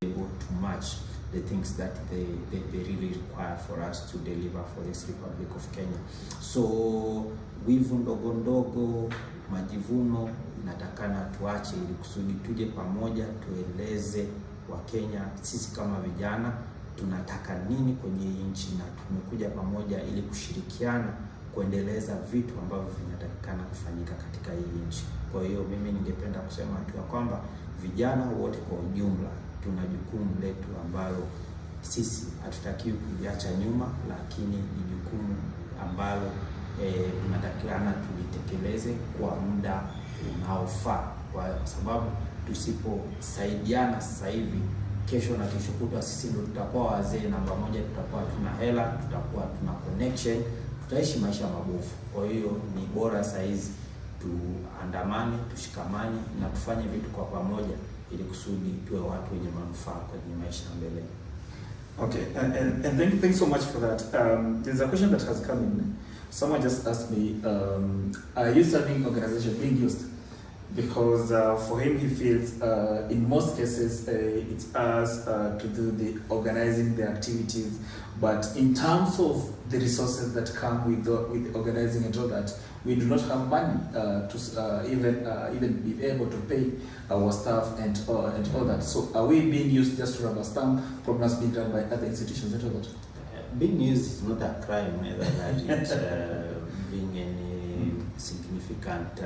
able to match the things that they really require for us to deliver for this Republic of Kenya. So wivu ndogo ndogo, majivuno inatakana tuache, ili kusudi tuje pamoja tueleze Wakenya sisi kama vijana tunataka nini kwenye nchi, na tumekuja pamoja ili kushirikiana kuendeleza vitu ambavyo vinatakikana kufanyika katika hii nchi. Kwa hiyo mimi ningependa kusema tu ya kwamba vijana wote kwa ujumla tuna jukumu letu ambalo sisi hatutakiwi kuliacha nyuma, lakini ni jukumu ambalo tunatakikana tulitekeleze kwa muda unaofaa, kwa sababu tusiposaidiana sasa hivi, kesho na kesho kutwa sisi ndio tutakuwa wazee namba moja, tutakuwa tuna hela, tutakuwa tuna connection, tutaishi maisha mabovu. Kwa hiyo ni bora saizi tuandamane, tushikamane na tufanye vitu kwa pamoja, ili kusudi tuwe watu wenye manufaa kwenye maisha mbele. Okay, and thanks so much for that. There's a question that has come in. Someone just asked me, are youth serving organization being used? Because for him, he feels in most cases it's us to do the organizing the activities, but in terms of the resources that come with organizing and all that, we do not have money to even be able to pay our staff and all that. So are we being used just to rubber stamp programs being done by other institutions and all that? Being used is not a crime, either that it's being any significant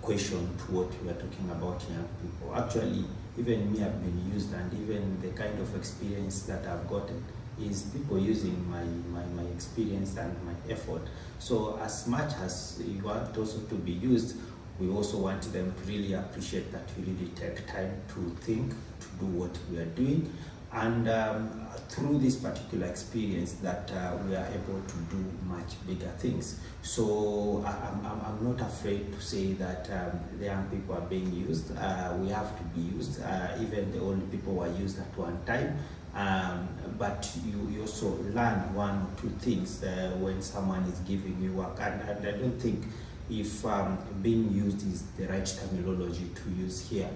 question to what we are talking about young people. Actually, even me, have been used, and even the kind of experience that I've gotten is people using my experience and my effort. So as much as you want also to be used, we also want them to really appreciate that we really take time to think, to do what we are doing, and through this particular experience that we are able to do much bigger things. So I'm not afraid to say that the young people are being used. We have to be used. Even the old people were used at one time. But you also learn one or two things when someone is giving you work. And I don't think if being used is the right terminology to use here.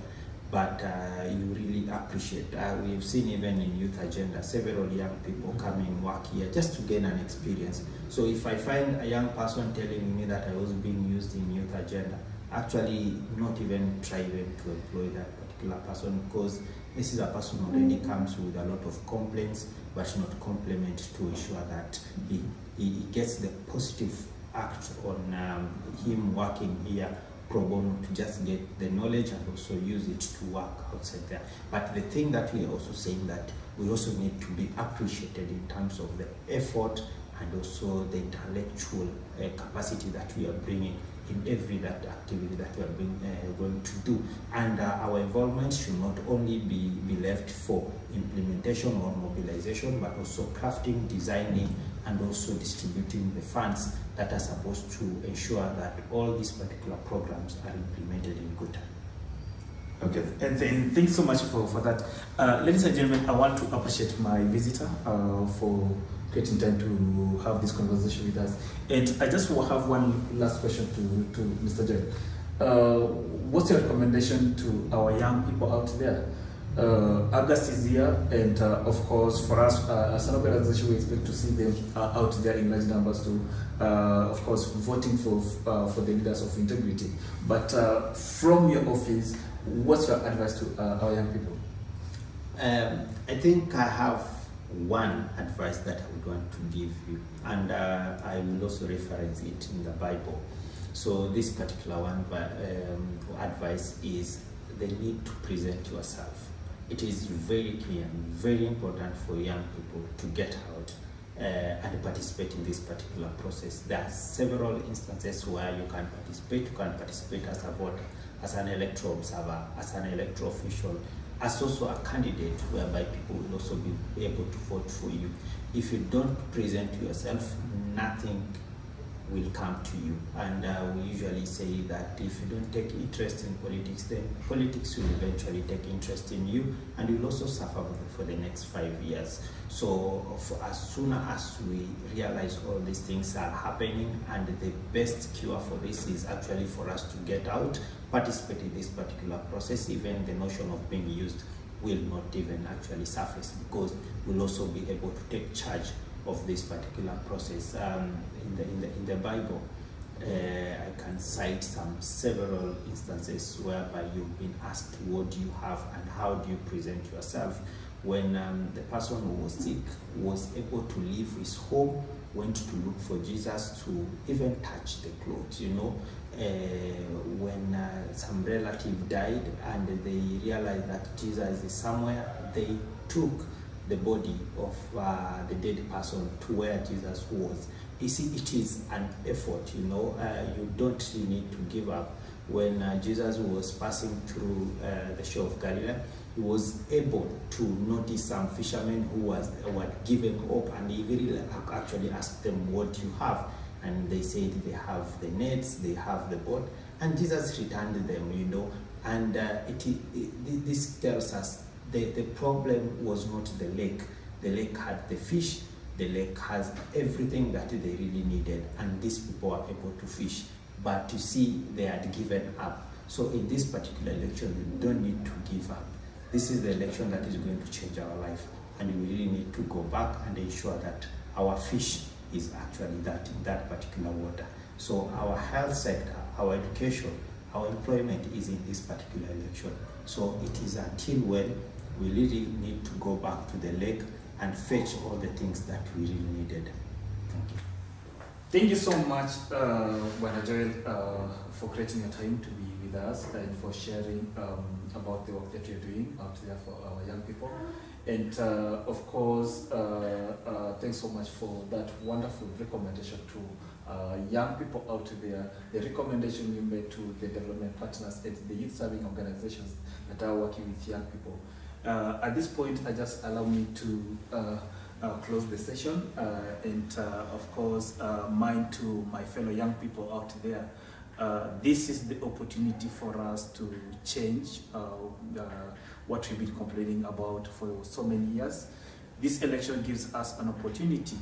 But you really appreciate. We've seen even in Youth Agenda, several young people coming work here just to gain an experience. So if I find a young person telling me that I was being used in Youth Agenda, actually not even try even to employ that particular person, because this is a person who already comes with a lot of complaints, but not complement to ensure that he gets the positive act on him working here pro bono, to just get the knowledge and also use it to work outside there. But the thing that we are also saying, that we also need to be appreciated in terms of the effort and also the intellectual capacity that we are bringing in every that activity that we are going to do. And our involvement should not only be left for implementation or mobilization, but also crafting, designing, and also distributing the funds that are supposed to ensure that all these particular programs are implemented in good time. Okay, and then thanks so much for that. Ladies and gentlemen, I want to appreciate my visitor for getting time to have this conversation with us. And I just will have one last question to Mr. Joel. What's your recommendation to our young people out there? August is here, and of course, for us as an organization, we expect to see them out there in large numbers to, of course, voting for the leaders of integrity. But from your office, what's your advice to our young people? I think I have one advice that I would want to give you, and I will also reference it in the Bible. So this particular one advice is the need to present yourself. It is very clear and very important for young people to get out and participate in this particular process. There are several instances where you can participate. You can participate as a voter, as an electoral observer, as an electoral official, as also a candidate, whereby people will also be able to vote for you. If you don't present yourself, nothing will come to you. And we usually say that if you don't take interest in politics, then politics will eventually take interest in you, and you'll also suffer for the next 5 years. So as soon as we realize all these things are happening, and the best cure for this is actually for us to get out, participate in this particular process. Even the notion of being used will not even actually surface, because we'll also be able to take charge of this particular process. In the Bible, I can cite several instances whereby you've been asked, what do you have and how do you present yourself? When the person who was sick was able to leave his home, went to look for Jesus, to even touch the clothes, when some relative died and they realized that Jesus is somewhere, they took the body of the dead person to where Jesus was. You see, it is an effort, you don't really need to give up. When Jesus was passing through the shore of Galilee, he was able to notice some fishermen who were giving up, and he really actually asked them, what do you have? And they said they have the nets, they have the boat, and Jesus returned them, and this tells us the problem was not the lake. The lake had the fish, the lake has everything that they really needed, and these people were able to fish. But you see, they had given up. So in this particular election, we don't need to give up. This is the election that is going to change our life, and we really need to go back and ensure that our fish is actually in that particular water. So our health sector, our education, our employment is in this particular election. So it is until when we really need to go back to the lake and fetch all the things that we really needed. Thank you. Thank you so much, Bwana Joel, for creating a time to be with us and for sharing about the work that you're doing out there for our young people. And of course, thanks so much for that wonderful recommendation to young people out there, the recommendation you made to the development partners and the youth serving organizations that are working with young people. At this point, just allow me to close the session and of course, mine to my fellow young people out there. This is the opportunity for us to change what we've been complaining about for so many years. This election gives us an opportunity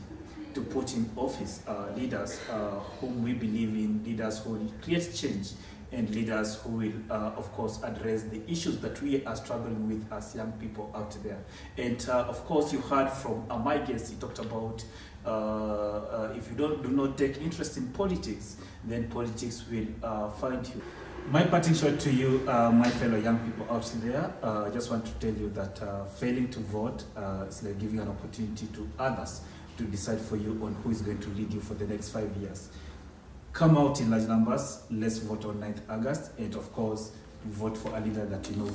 to put in office leaders whom we believe in, leaders who will create change, and leaders who will, of course, address the issues that we are struggling with as young people out there. And of course, you heard from my guest, he talked about if you do not take interest in politics, then politics will find you. My parting shot to you, my fellow young people out there, I just want to tell you that failing to vote is like giving an opportunity to others to decide for you on who is going to lead you for the next 5 years. Come out in large numbers, let's vote on 9th August, and of course, vote for a leader that you know